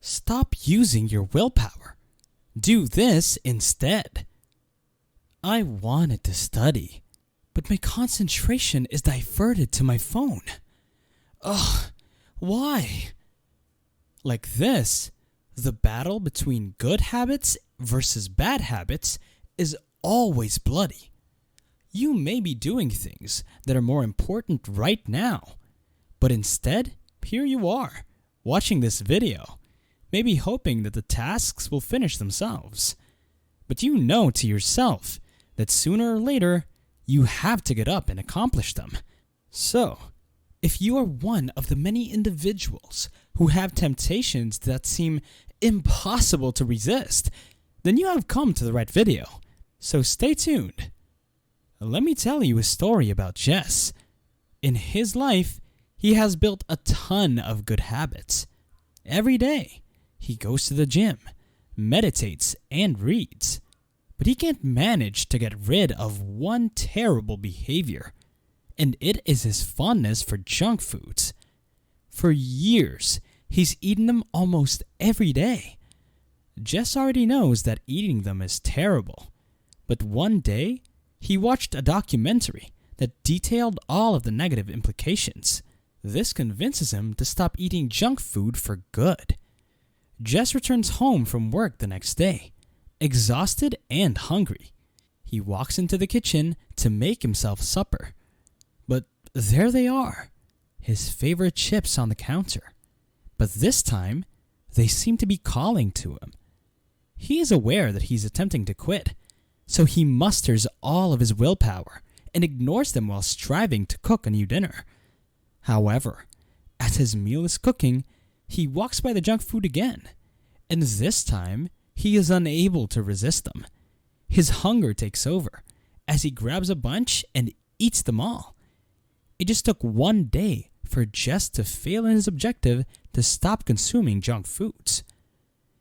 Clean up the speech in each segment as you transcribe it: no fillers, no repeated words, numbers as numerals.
Stop using your willpower. Do this instead. I wanted to study, but my concentration is diverted to my phone. Ugh, why? Like this, the battle between good habits versus bad habits is always bloody. You may be doing things that are more important right now, but instead, here you are, watching this video, maybe hoping that the tasks will finish themselves. But you know to yourself that sooner or later, you have to get up and accomplish them. So, if you are one of the many individuals who have temptations that seem impossible to resist, then you have come to the right video. So stay tuned. Let me tell you a story about Jess. In his life, he has built a ton of good habits. Every day, he goes to the gym, meditates, and reads. But he can't manage to get rid of one terrible behavior, and it is his fondness for junk foods. For years, he's eaten them almost every day. Jess already knows that eating them is terrible, but one day, he watched a documentary that detailed all of the negative implications. This convinces him to stop eating junk food for good. Jess returns home from work the next day, exhausted and hungry. He walks into the kitchen to make himself supper. But there they are, his favorite chips on the counter. But this time, they seem to be calling to him. He is aware that he's attempting to quit, so he musters all of his willpower and ignores them while striving to cook a new dinner. However, as his meal is cooking, he walks by the junk food again, and this time, he is unable to resist them. His hunger takes over as he grabs a bunch and eats them all. It just took one day for Jess to fail in his objective to stop consuming junk foods.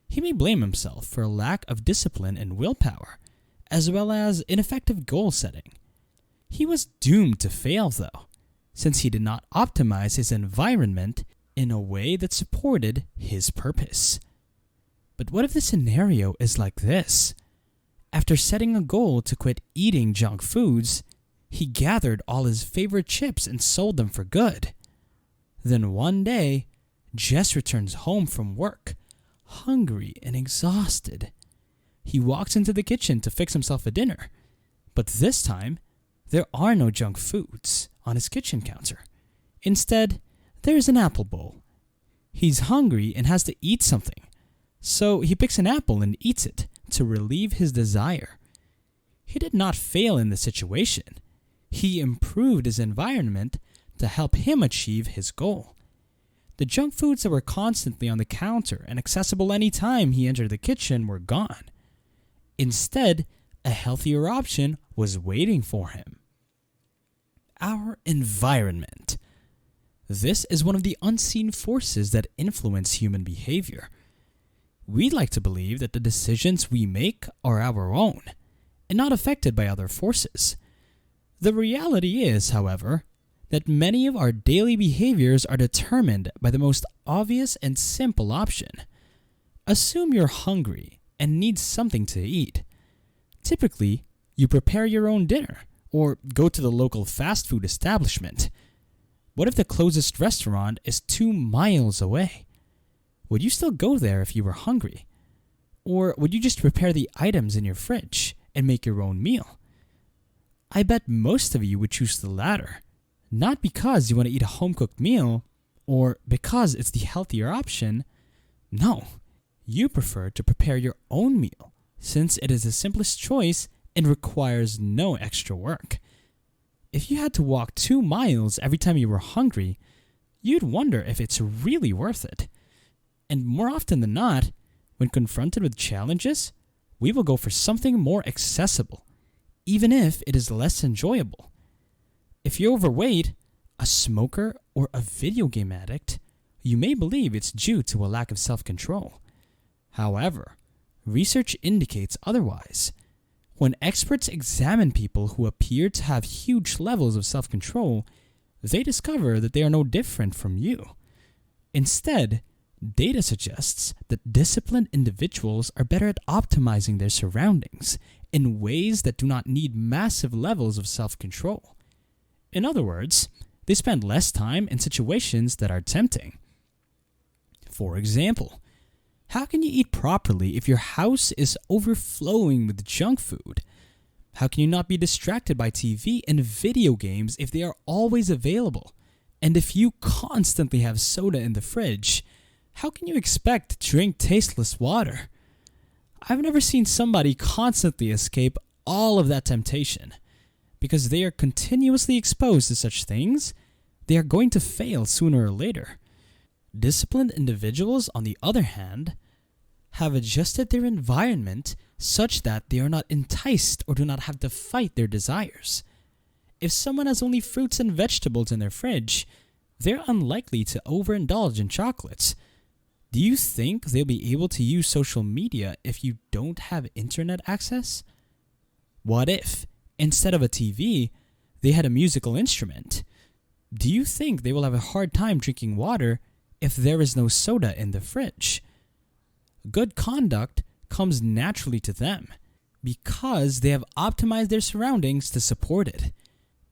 He may blame himself for a lack of discipline and willpower, as well as ineffective goal setting. He was doomed to fail though, since he did not optimize his environment in a way that supported his purpose. But what if the scenario is like this? After setting a goal to quit eating junk foods, he gathered all his favorite chips and sold them for good. Then one day, Jess returns home from work, hungry and exhausted. He walks into the kitchen to fix himself a dinner, but this time, there are no junk foods on his kitchen counter. Instead, there is an apple bowl. He's hungry and has to eat something, so he picks an apple and eats it to relieve his desire. He did not fail in the situation. He improved his environment to help him achieve his goal. The junk foods that were constantly on the counter and accessible any time he entered the kitchen were gone. Instead, a healthier option was waiting for him. Our environment. This is one of the unseen forces that influence human behavior. We like to believe that the decisions we make are our own and not affected by other forces. The reality is, however, that many of our daily behaviors are determined by the most obvious and simple option. Assume you're hungry and need something to eat. Typically, you prepare your own dinner or go to the local fast food establishment. What if the closest restaurant is 2 miles away? Would you still go there if you were hungry? Or would you just prepare the items in your fridge and make your own meal? I bet most of you would choose the latter, not because you want to eat a home-cooked meal or because it's the healthier option. No, you prefer to prepare your own meal since it is the simplest choice and requires no extra work. If you had to walk 2 miles every time you were hungry, you'd wonder if it's really worth it. And more often than not, when confronted with challenges, we will go for something more accessible, even if it is less enjoyable. If you're overweight, a smoker, or a video game addict, you may believe it's due to a lack of self-control. However, research indicates otherwise. When experts examine people who appear to have huge levels of self-control, they discover that they are no different from you. Instead, Data suggests that disciplined individuals are better at optimizing their surroundings in ways that do not need massive levels of self-control. In other words, they spend less time in situations that are tempting. For example, how can you eat properly if your house is overflowing with junk food? How can you not be distracted by TV and video games if they are always available? And if you constantly have soda in the fridge, how can you expect to drink tasteless water? I've never seen somebody constantly escape all of that temptation. Because they are continuously exposed to such things, they are going to fail sooner or later. Disciplined individuals, on the other hand, have adjusted their environment such that they are not enticed or do not have to fight their desires. If someone has only fruits and vegetables in their fridge, they're unlikely to overindulge in chocolates. Do you think they'll be able to use social media if you don't have internet access? What if, instead of a TV, they had a musical instrument? Do you think they will have a hard time drinking water if there is no soda in the fridge? Good conduct comes naturally to them because they have optimized their surroundings to support it.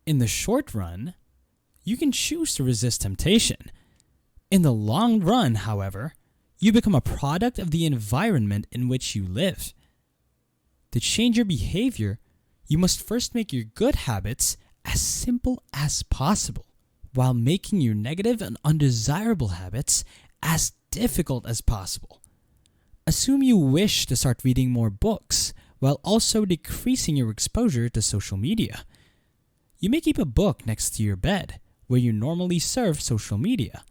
In the short run, you can choose to resist temptation. In the long run, however, you become a product of the environment in which you live. To change your behavior, you must first make your good habits as simple as possible, while making your negative and undesirable habits as difficult as possible. Assume you wish to start reading more books while also decreasing your exposure to social media. You may keep a book next to your bed where you normally surf social media.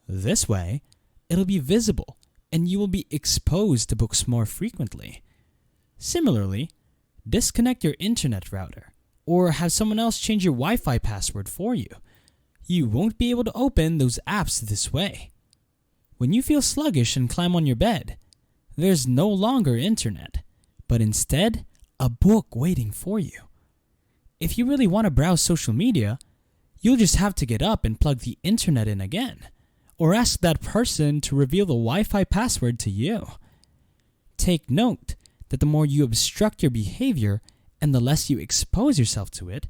This way, it'll be visible and you will be exposed to books more frequently. Similarly, disconnect your internet router or have someone else change your Wi-Fi password for you. You won't be able to open those apps this way. When you feel sluggish and climb on your bed, there's no longer internet, but instead a book waiting for you. If you really want to browse social media, you'll just have to get up and plug the internet in again, or ask that person to reveal the Wi-Fi password to you. Take note that the more you obstruct your behavior and the less you expose yourself to it,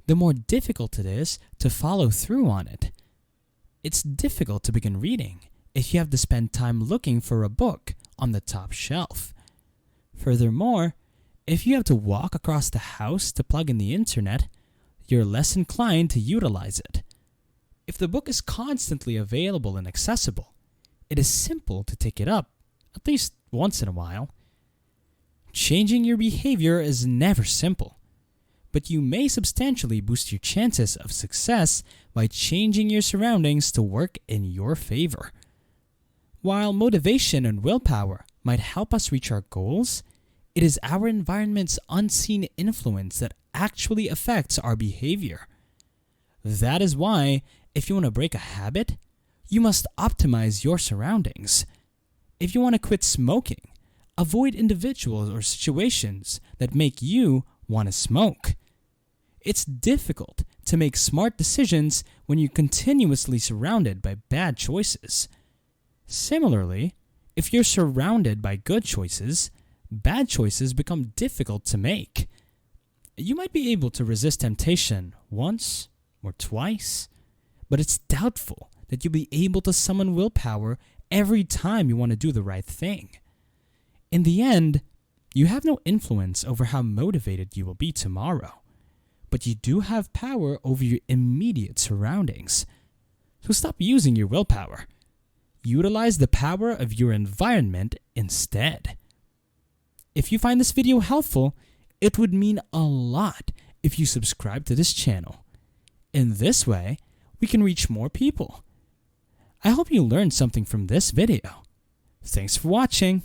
the more difficult it is to follow through on it. It's difficult to begin reading if you have to spend time looking for a book on the top shelf. Furthermore, if you have to walk across the house to plug in the internet, you're less inclined to utilize it. If the book is constantly available and accessible, it is simple to take it up, at least once in a while. Changing your behavior is never simple, but you may substantially boost your chances of success by changing your surroundings to work in your favor. While motivation and willpower might help us reach our goals, it is our environment's unseen influence that actually affects our behavior. That is why, if you want to break a habit, you must optimize your surroundings. If you want to quit smoking, avoid individuals or situations that make you want to smoke. It's difficult to make smart decisions when you're continuously surrounded by bad choices. Similarly, if you're surrounded by good choices, bad choices become difficult to make. You might be able to resist temptation once or twice, but it's doubtful that you'll be able to summon willpower every time you want to do the right thing. In the end, you have no influence over how motivated you will be tomorrow, but you do have power over your immediate surroundings. So stop using your willpower. Utilize the power of your environment instead. If you find this video helpful, it would mean a lot if you subscribe to this channel. In this way, we can reach more people. I hope you learned something from this video. Thanks for watching.